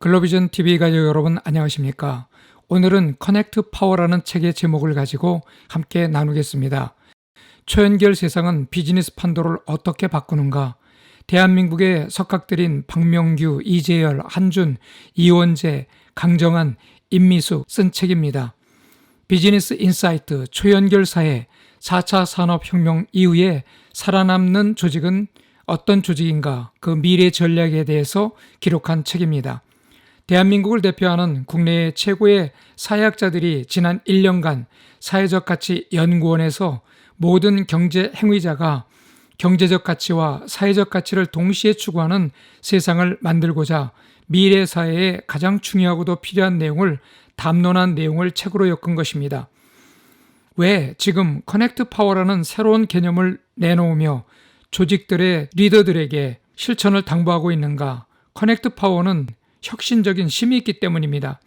글로비전 TV 가족 여러분 안녕하십니까? 오늘은 커넥트 파워라는 책의 제목을 가지고 함께 나누겠습니다. 초연결 세상은 비즈니스 판도를 어떻게 바꾸는가? 대한민국의 석학들인 박명규, 이재열, 한준, 이원재, 강정한, 임미숙 쓴 책입니다. 비즈니스 인사이트, 초연결 사회, 4차 산업혁명 이후에 살아남는 조직은 어떤 조직인가? 그 미래 전략에 대해서 기록한 책입니다. 대한민국을 대표하는 국내의 최고의 사회학자들이 지난 1년간 사회적 가치 연구원에서 모든 경제 행위자가 경제적 가치와 사회적 가치를 동시에 추구하는 세상을 만들고자 미래 사회에 가장 중요하고도 필요한 내용을 담론한 내용을 책으로 엮은 것입니다. 왜 지금 커넥트 파워라는 새로운 개념을 내놓으며 조직들의 리더들에게 실천을 당부하고 있는가? 커넥트 파워는 혁신적인 힘이 있기 때문입니다.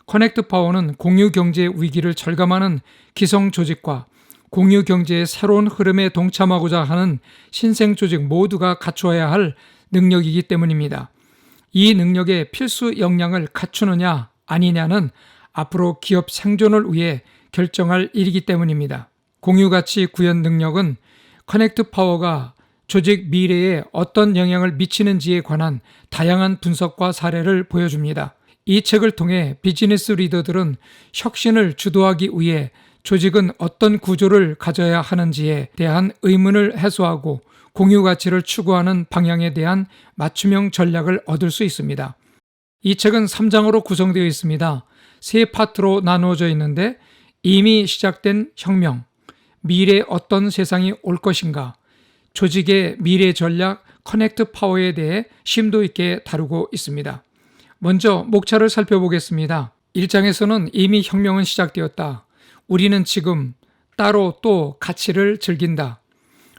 커넥트 파워는 공유 경제의 위기를 절감하는 기성 조직과 공유 경제의 새로운 흐름에 동참하고자 하는 신생 조직 모두가 갖추어야 할 능력이기 때문입니다. 이 능력의 필수 역량을 갖추느냐 아니냐는 앞으로 기업 생존을 위해 결정할 일이기 때문입니다. 공유가치 구현 능력은 커넥트 파워가 조직 미래에 어떤 영향을 미치는지에 관한 다양한 분석과 사례를 보여줍니다. 이 책을 통해 비즈니스 리더들은 혁신을 주도하기 위해 조직은 어떤 구조를 가져야 하는지에 대한 의문을 해소하고 공유 가치를 추구하는 방향에 대한 맞춤형 전략을 얻을 수 있습니다. 이 책은 3장으로 구성되어 있습니다. 세 파트로 나누어져 있는데 이미 시작된 혁명, 미래 어떤 세상이 올 것인가, 조직의 미래 전략 커넥트 파워에 대해 심도 있게 다루고 있습니다. 먼저 목차를 살펴보겠습니다. 1장에서는 이미 혁명은 시작되었다. 우리는 지금 따로 또 가치를 즐긴다.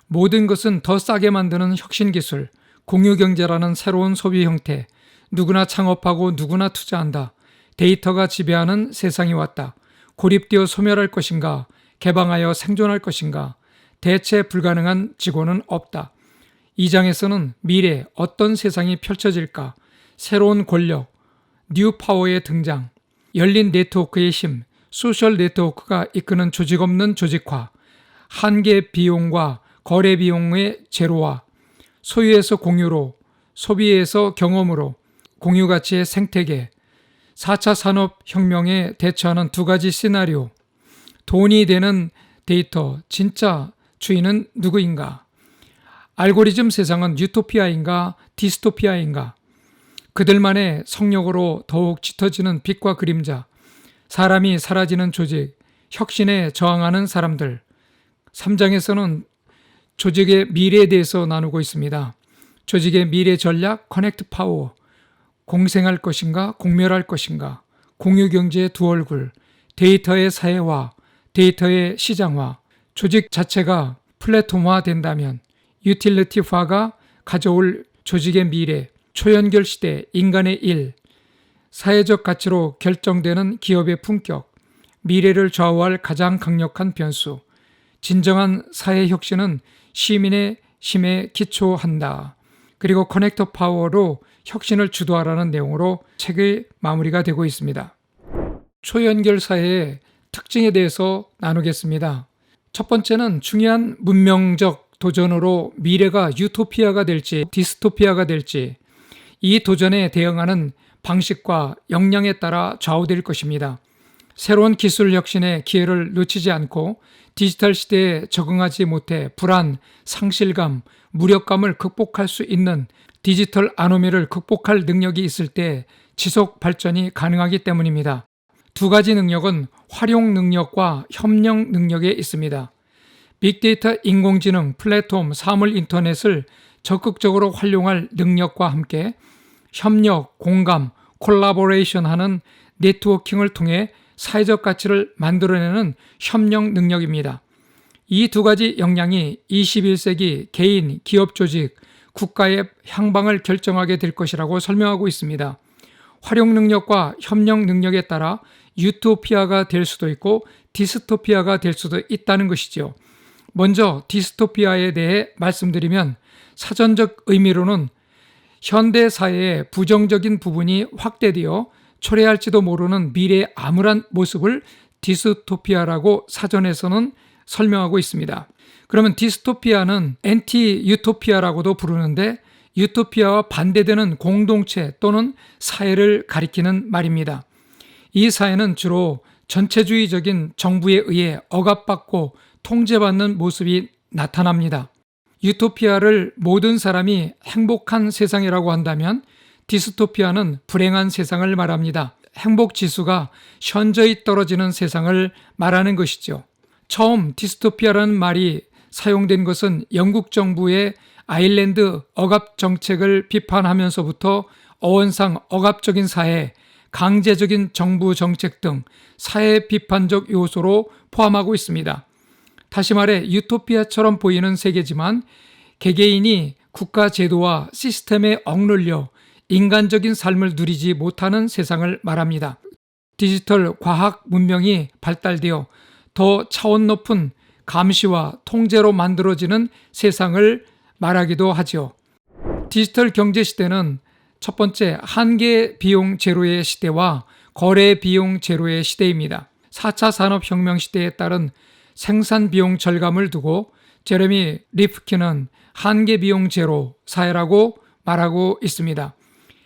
모든 것은 더 싸게 만드는 혁신 기술, 공유경제라는 새로운 소비 형태, 누구나 창업하고 누구나 투자한다. 데이터가 지배하는 세상이 왔다. 고립되어 소멸할 것인가? 개방하여 생존할 것인가? 대체 불가능한 지구는 없다. 2장에서는 미래 어떤 세상이 펼쳐질까? 새로운 권력, 뉴 파워의 등장, 열린 네트워크의 힘, 소셜 네트워크가 이끄는 조직 없는 조직화, 한계 비용과 거래 비용의 제로화, 소유에서 공유로, 소비에서 경험으로, 공유 가치의 생태계, 4차 산업혁명에 대처하는 두 가지 시나리오, 돈이 되는 데이터, 진짜 주인은 누구인가? 알고리즘 세상은 유토피아인가 디스토피아인가? 그들만의 성욕으로 더욱 짙어지는 빛과 그림자, 사람이 사라지는 조직, 혁신에 저항하는 사람들. 3장에서는 조직의 미래에 대해서 나누고 있습니다. 조직의 미래 전략, 커넥트 파워, 공생할 것인가, 공멸할 것인가, 공유경제의 두 얼굴, 데이터의 사회화, 데이터의 시장화, 조직 자체가 플랫폼화 된다면 유틸리티화가 가져올 조직의 미래, 초연결 시대, 인간의 일, 사회적 가치로 결정되는 기업의 품격, 미래를 좌우할 가장 강력한 변수, 진정한 사회혁신은 시민의 힘에 기초한다. 그리고 커넥터 파워로 혁신을 주도하라는 내용으로 책의 마무리가 되고 있습니다. 초연결 사회의 특징에 대해서 나누겠습니다. 첫 번째는 중요한 문명적 도전으로 미래가 유토피아가 될지 디스토피아가 될지 이 도전에 대응하는 방식과 역량에 따라 좌우될 것입니다. 새로운 기술 혁신의 기회를 놓치지 않고 디지털 시대에 적응하지 못해 불안, 상실감, 무력감을 극복할 수 있는 디지털 아노미를 극복할 능력이 있을 때 지속 발전이 가능하기 때문입니다. 두 가지 능력은 활용 능력과 협력 능력에 있습니다. 빅데이터, 인공지능, 플랫폼, 사물 인터넷을 적극적으로 활용할 능력과 함께 협력, 공감, 콜라보레이션 하는 네트워킹을 통해 사회적 가치를 만들어내는 협력 능력입니다. 이 두 가지 역량이 21세기 개인, 기업 조직, 국가의 향방을 결정하게 될 것이라고 설명하고 있습니다. 활용 능력과 협력 능력에 따라 유토피아가 될 수도 있고 디스토피아가 될 수도 있다는 것이죠. 먼저 디스토피아에 대해 말씀드리면 사전적 의미로는 현대 사회의 부정적인 부분이 확대되어 초래할지도 모르는 미래의 암울한 모습을 디스토피아라고 사전에서는 설명하고 있습니다. 그러면 디스토피아는 엔티 유토피아라고도 부르는데 유토피아와 반대되는 공동체 또는 사회를 가리키는 말입니다. 이 사회는 주로 전체주의적인 정부에 의해 억압받고 통제받는 모습이 나타납니다. 유토피아를 모든 사람이 행복한 세상이라고 한다면 디스토피아는 불행한 세상을 말합니다. 행복 지수가 현저히 떨어지는 세상을 말하는 것이죠. 처음 디스토피아라는 말이 사용된 것은 영국 정부의 아일랜드 억압 정책을 비판하면서부터 어원상 억압적인 사회, 강제적인 정부 정책 등 사회 비판적 요소로 포함하고 있습니다. 다시 말해 유토피아처럼 보이는 세계지만 개개인이 국가 제도와 시스템에 억눌려 인간적인 삶을 누리지 못하는 세상을 말합니다. 디지털 과학 문명이 발달되어 더 차원 높은 감시와 통제로 만들어지는 세상을 말하기도 하죠. 디지털 경제 시대는 첫 번째 한계 비용 제로의 시대와 거래 비용 제로의 시대입니다. 4차 산업혁명 시대에 따른 생산 비용 절감을 두고 제레미 리프킨은 한계 비용 제로 사회라고 말하고 있습니다.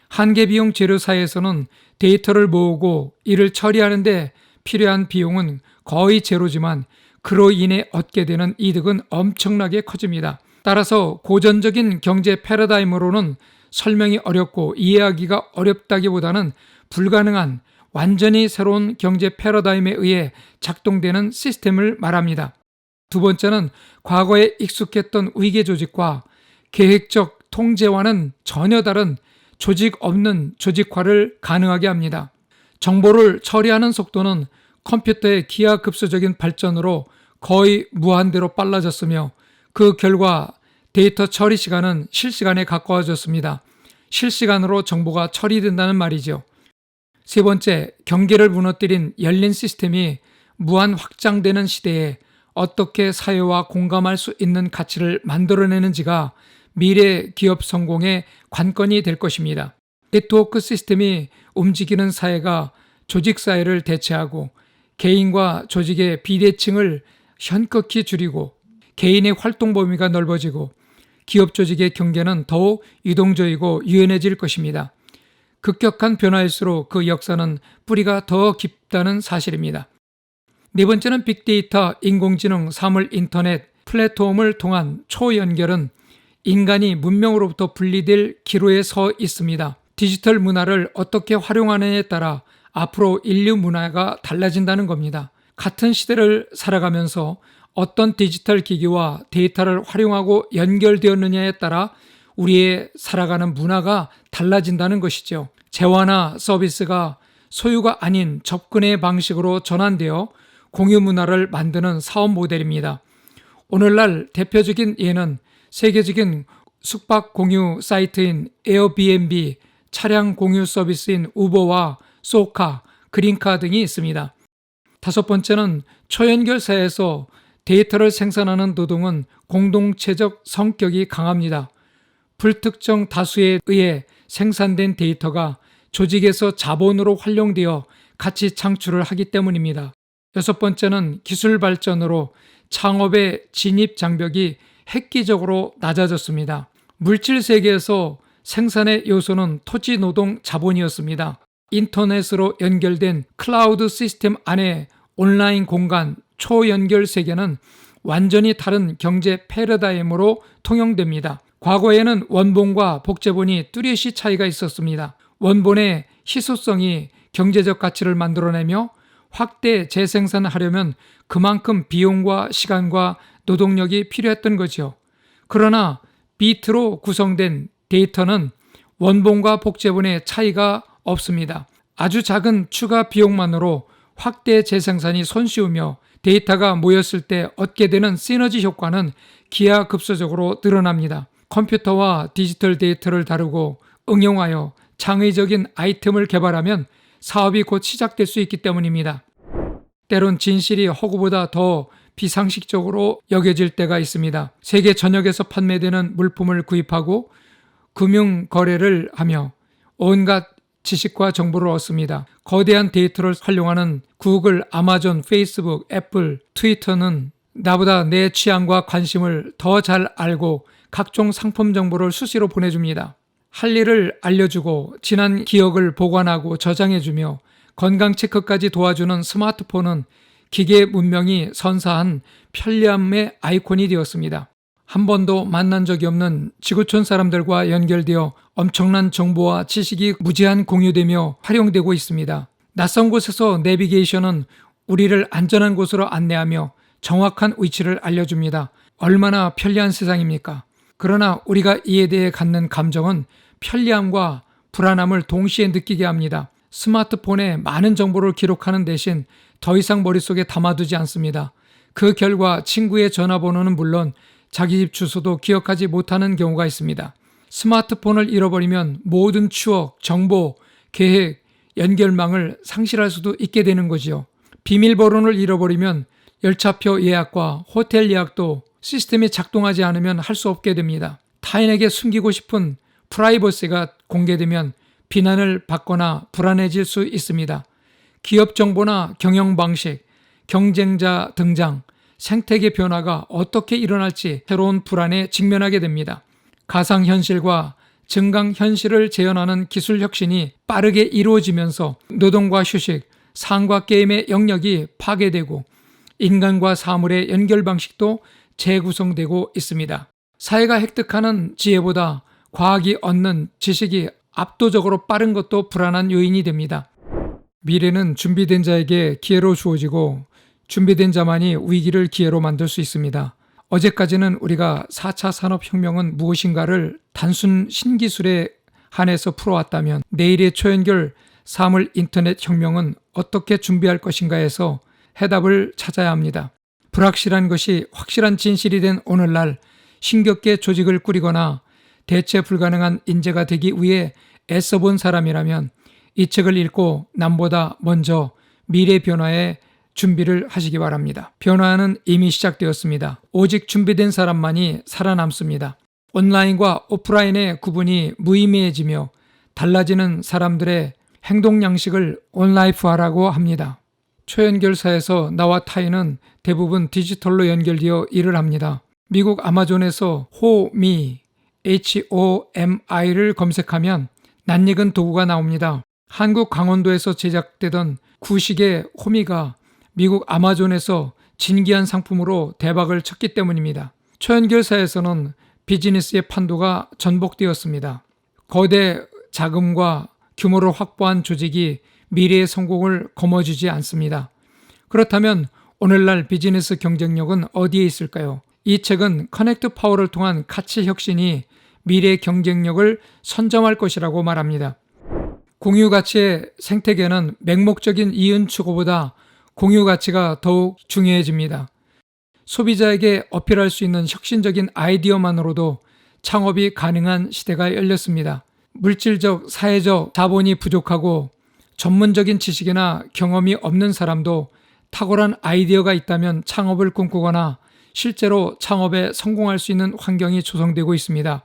한계 비용 제로 사회에서는 데이터를 모으고 이를 처리하는 데 필요한 비용은 거의 제로지만 그로 인해 얻게 되는 이득은 엄청나게 커집니다. 따라서 고전적인 경제 패러다임으로는 설명이 어렵고 이해하기가 어렵다기보다는 불가능한 완전히 새로운 경제 패러다임에 의해 작동되는 시스템을 말합니다. 두 번째는 과거에 익숙했던 위계 조직과 계획적 통제와는 전혀 다른 조직 없는 조직화를 가능하게 합니다. 정보를 처리하는 속도는 컴퓨터의 기하급수적인 발전으로 거의 무한대로 빨라졌으며 그 결과 데이터 처리 시간은 실시간에 가까워졌습니다. 실시간으로 정보가 처리된다는 말이죠. 세 번째, 경계를 무너뜨린 열린 시스템이 무한 확장되는 시대에 어떻게 사회와 공감할 수 있는 가치를 만들어내는지가 미래 기업 성공의 관건이 될 것입니다. 네트워크 시스템이 움직이는 사회가 조직 사회를 대체하고 개인과 조직의 비대칭을 현격히 줄이고 개인의 활동 범위가 넓어지고 기업 조직의 경계는 더욱 유동적이고 유연해질 것입니다. 급격한 변화일수록 그 역사는 뿌리가 더 깊다는 사실입니다. 네 번째는 빅데이터, 인공지능, 사물 인터넷, 플랫폼을 통한 초연결은 인간이 문명으로부터 분리될 기로에 서 있습니다. 디지털 문화를 어떻게 활용하느냐에 따라 앞으로 인류 문화가 달라진다는 겁니다. 같은 시대를 살아가면서 어떤 디지털 기기와 데이터를 활용하고 연결되었느냐에 따라 우리의 살아가는 문화가 달라진다는 것이죠. 재화나 서비스가 소유가 아닌 접근의 방식으로 전환되어 공유 문화를 만드는 사업 모델입니다. 오늘날 대표적인 예는 세계적인 숙박 공유 사이트인 에어비앤비, 차량 공유 서비스인 우버와 소카, 그린카 등이 있습니다. 다섯 번째는 초연결 사회에서 데이터를 생산하는 노동은 공동체적 성격이 강합니다. 불특정 다수에 의해 생산된 데이터가 조직에서 자본으로 활용되어 가치 창출을 하기 때문입니다. 여섯 번째는 기술 발전으로 창업의 진입 장벽이 획기적으로 낮아졌습니다. 물질 세계에서 생산의 요소는 토지 노동 자본이었습니다. 인터넷으로 연결된 클라우드 시스템 안에 온라인 공간, 초연결 세계는 완전히 다른 경제 패러다임으로 통용됩니다. 과거에는 원본과 복제본이 뚜렷이 차이가 있었습니다. 원본의 희소성이 경제적 가치를 만들어내며 확대 재생산하려면 그만큼 비용과 시간과 노동력이 필요했던 거죠. 그러나 비트로 구성된 데이터는 원본과 복제본의 차이가 없습니다. 아주 작은 추가 비용만으로 확대 재생산이 손쉬우며 데이터가 모였을 때 얻게 되는 시너지 효과는 기하급수적으로 늘어납니다. 컴퓨터와 디지털 데이터를 다루고 응용하여 창의적인 아이템을 개발하면 사업이 곧 시작될 수 있기 때문입니다. 때론 진실이 허구보다 더 비상식적으로 여겨질 때가 있습니다. 세계 전역에서 판매되는 물품을 구입하고 금융 거래를 하며 온갖 지식과 정보를 얻습니다. 거대한 데이터를 활용하는 구글, 아마존, 페이스북, 애플, 트위터는 나보다 내 취향과 관심을 더 잘 알고 각종 상품 정보를 수시로 보내줍니다. 할 일을 알려주고 지난 기억을 보관하고 저장해주며 건강 체크까지 도와주는 스마트폰은 기계 문명이 선사한 편리함의 아이콘이 되었습니다. 한 번도 만난 적이 없는 지구촌 사람들과 연결되어 엄청난 정보와 지식이 무제한 공유되며 활용되고 있습니다. 낯선 곳에서 내비게이션은 우리를 안전한 곳으로 안내하며 정확한 위치를 알려줍니다. 얼마나 편리한 세상입니까? 그러나 우리가 이에 대해 갖는 감정은 편리함과 불안함을 동시에 느끼게 합니다. 스마트폰에 많은 정보를 기록하는 대신 더 이상 머릿속에 담아두지 않습니다. 그 결과 친구의 전화번호는 물론 자기 집 주소도 기억하지 못하는 경우가 있습니다. 스마트폰을 잃어버리면 모든 추억, 정보, 계획, 연결망을 상실할 수도 있게 되는 거지요. 비밀번호를 잃어버리면 열차표 예약과 호텔 예약도 시스템이 작동하지 않으면 할 수 없게 됩니다. 타인에게 숨기고 싶은 프라이버시가 공개되면 비난을 받거나 불안해질 수 있습니다. 기업 정보나 경영 방식, 경쟁자 등장, 생태계 변화가 어떻게 일어날지 새로운 불안에 직면하게 됩니다. 가상현실과 증강현실을 재현하는 기술 혁신이 빠르게 이루어지면서 노동과 휴식, 삶과 게임의 영역이 파괴되고 인간과 사물의 연결 방식도 재구성되고 있습니다. 사회가 획득하는 지혜보다 과학이 얻는 지식이 압도적으로 빠른 것도 불안한 요인이 됩니다. 미래는 준비된 자에게 기회로 주어지고 준비된 자만이 위기를 기회로 만들 수 있습니다. 어제까지는 우리가 4차 산업혁명은 무엇인가를 단순 신기술에 한해서 풀어왔다면 내일의 초연결 사물 인터넷 혁명은 어떻게 준비할 것인가에서 해답을 찾아야 합니다. 불확실한 것이 확실한 진실이 된 오늘날 신격계 조직을 꾸리거나 대체 불가능한 인재가 되기 위해 애써본 사람이라면 이 책을 읽고 남보다 먼저 미래 변화에 준비를 하시기 바랍니다. 변화는 이미 시작되었습니다. 오직 준비된 사람만이 살아남습니다. 온라인과 오프라인의 구분이 무의미해지며 달라지는 사람들의 행동 양식을 온라이프화라고 합니다. 초연결사에서 나와 타인은 대부분 디지털로 연결되어 일을 합니다. 미국 아마존에서 호미, HOMI를 검색하면 낯익은 도구가 나옵니다. 한국 강원도에서 제작되던 구식의 호미가 미국 아마존에서 진기한 상품으로 대박을 쳤기 때문입니다. 초연결사에서는 비즈니스의 판도가 전복되었습니다. 거대 자금과 규모를 확보한 조직이 미래의 성공을 거머쥐지 않습니다. 그렇다면 오늘날 비즈니스 경쟁력은 어디에 있을까요? 이 책은 커넥트 파워를 통한 가치 혁신이 미래의 경쟁력을 선점할 것이라고 말합니다. 공유 가치의 생태계는 맹목적인 이윤 추구보다 공유 가치가 더욱 중요해집니다. 소비자에게 어필할 수 있는 혁신적인 아이디어만으로도 창업이 가능한 시대가 열렸습니다. 물질적, 사회적 자본이 부족하고 전문적인 지식이나 경험이 없는 사람도 탁월한 아이디어가 있다면 창업을 꿈꾸거나 실제로 창업에 성공할 수 있는 환경이 조성되고 있습니다.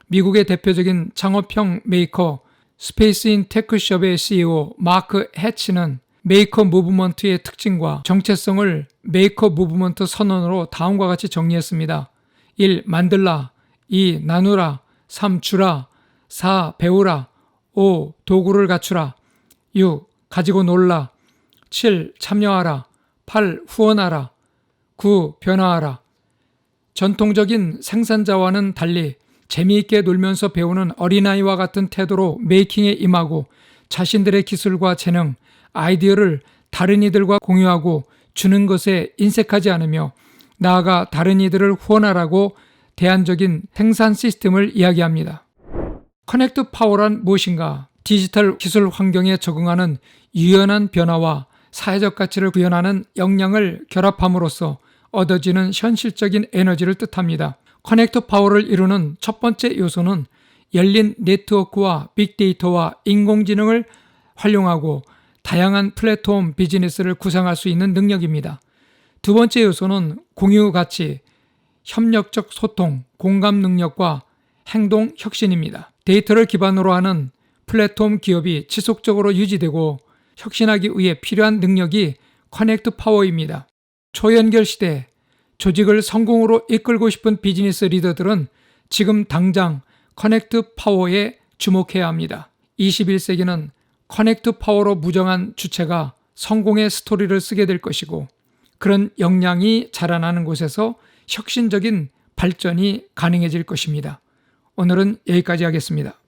미국의 대표적인 창업형 메이커 스페이스인 테크숍의 CEO 마크 해치는 메이커 무브먼트의 특징과 정체성을 메이커 무브먼트 선언으로 다음과 같이 정리했습니다. 1. 만들라 2. 나누라 3. 주라 4. 배우라 5. 도구를 갖추라 6. 가지고 놀라 7. 참여하라 8. 후원하라 9. 변화하라. 전통적인 생산자와는 달리 재미있게 놀면서 배우는 어린아이와 같은 태도로 메이킹에 임하고 자신들의 기술과 재능, 아이디어를 다른 이들과 공유하고 주는 것에 인색하지 않으며 나아가 다른 이들을 후원하라고 대안적인 생산 시스템을 이야기합니다. 커넥트 파워란 무엇인가? 디지털 기술 환경에 적응하는 유연한 변화와 사회적 가치를 구현하는 역량을 결합함으로써 얻어지는 현실적인 에너지를 뜻합니다. 커넥트 파워를 이루는 첫 번째 요소는 열린 네트워크와 빅데이터와 인공지능을 활용하고 다양한 플랫폼 비즈니스를 구상할 수 있는 능력입니다. 두 번째 요소는 공유 가치, 협력적 소통, 공감 능력과 행동 혁신입니다. 데이터를 기반으로 하는 플랫폼 기업이 지속적으로 유지되고 혁신하기 위해 필요한 능력이 커넥트 파워입니다. 초연결 시대, 조직을 성공으로 이끌고 싶은 비즈니스 리더들은 지금 당장 커넥트 파워에 주목해야 합니다. 21세기는 커넥트 파워로 무정한 주체가 성공의 스토리를 쓰게 될 것이고, 그런 역량이 자라나는 곳에서 혁신적인 발전이 가능해질 것입니다. 오늘은 여기까지 하겠습니다.